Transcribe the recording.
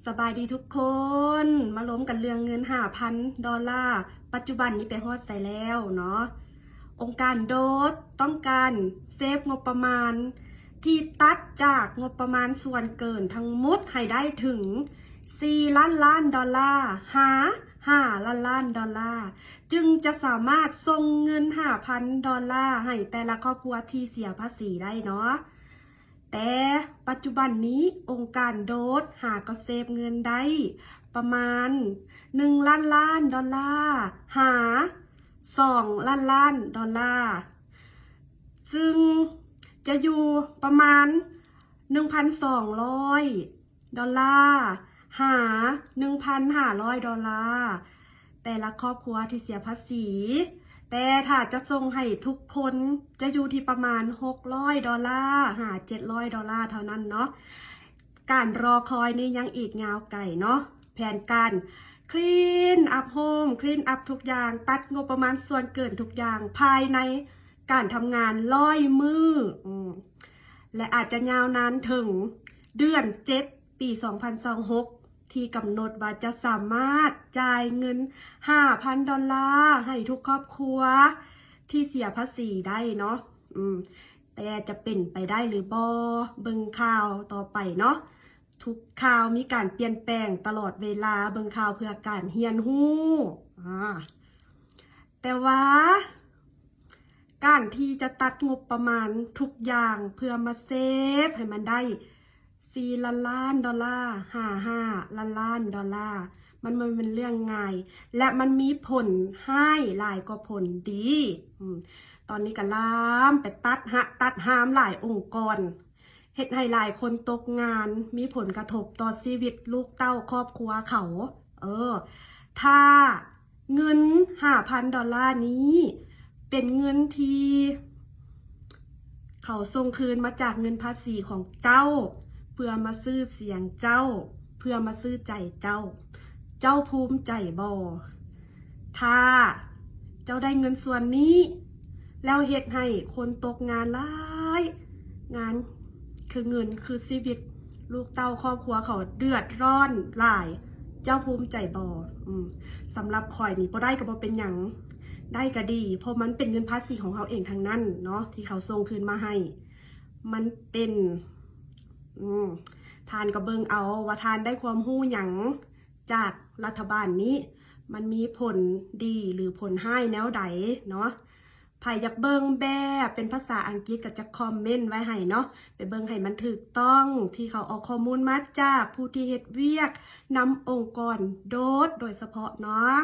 สบายดีทุกคน มาล้มกันเรื่องเงิน5,000 ดอลลาร์ปัจจุบันนี้ไปฮอดใส่แล้วเนาะองค์การโดสต้องการเซฟงบประมาณที่ตัดจากงบประมาณส่วนเกินทั้งหมดให้ได้ถึง4ล้านดอลลาร์5ล้านดอลลาร์จึงจะสามารถส่งเงิน5,000 ดอลลาร์ให้แต่ละครอบครัวที่เสียภาษีได้เนาะ แต่ปัจจุบันนี้องค์การโดสก็เซฟเงินได้ประมาณ1ล้านดอลลาร์2ล้านดอลลาร์ซึ่งจะอยู่ประมาณ 1,200 ดอลลาร์1,500 ดอลลาร์แต่ละครอบครัวที่เสียภาษีแต่ถ้าจะส่งให้ทุกคนจะอยู่ที่ประมาณ600 ดอลลาร์700 ดอลลาร์เท่านั้นเนาะการรอคอยนี่ยังอีกยาวไกลเนาะแผนการคลีนอัพโฮมคลีนอัพทุกอย่างตัดงบประมาณส่วนเกินทุกอย่างภายในการทำงาน100 มือและอาจจะยาวนานถึงเดือน7ปี2026ที่กำหนดว่าจะสามารถจ่ายเงิน 5,000 ดอลลาร์ให้ทุกครอบครัวที่เสียภาษีได้เนาะแต่จะเป็นไปได้หรือบ่เบิ่งข่าวต่อไปเนาะทุกข่าวมีการเปลี่ยนแปลงตลอดเวลาเบิ่งข่าวเพื่อการเรียนรู้แต่ว่าการที่จะตัดงบประมาณทุกอย่างเพื่อมาเซฟให้มันได้4ล้านดอลลาร์5ล้านดอลลาร์มันเป็นเรื่องง่ายและมันมีผลให้หลายกว่าผลดีตอนนี้ก็ล้ามไปตัดหามหลายองค์กรเฮ็ดให้หลายคนตกงานมีผลกระทบต่อชีวิตลูกเต้าครอบครัวเขาถ้าเงิน 5,000 ดอลลาร์นี้เป็นเงินที่เขาส่งคืนมาจากเงินภาษีของเจ้าเพื่อมาซื้อเสียงเจ้าเพื่อมาซื้อใจเจ้าภูมิใจบ่ถ้าเจ้าได้เงินส่วนนี้แล้วเฮ็ดให้คนตกงานหลายงานคือเงินคือชีวิตลูกเต้าครอบครัวเขาเดือดร้อนหลายเจ้าภูมิใจบ่สำหรับข่อยนี่บ่ได้ก็บ่เป็นหยังได้ก็ดีเพราะมันเป็นเงินภาษีของเขาเองทั้งนั้นเนาะที่เขาส่งคืนมาให้มันเป็นทานก็เบิ่งเอาว่าทานได้ความรู้หยังจากรัฐบาลนี้มันมีผลดีหรือผลให้แนวใดเนาะใครอยากเบิ่งแบบเป็นภาษาอังกฤษก็จะคอมเมนต์ไว้ให้เนาะไปเบิ่งให้มันถูกต้องที่เขาเอาข้อมูลมาจากผู้ที่เฮ็ดเวียกนำองค์กรโดยเฉพาะเนาะ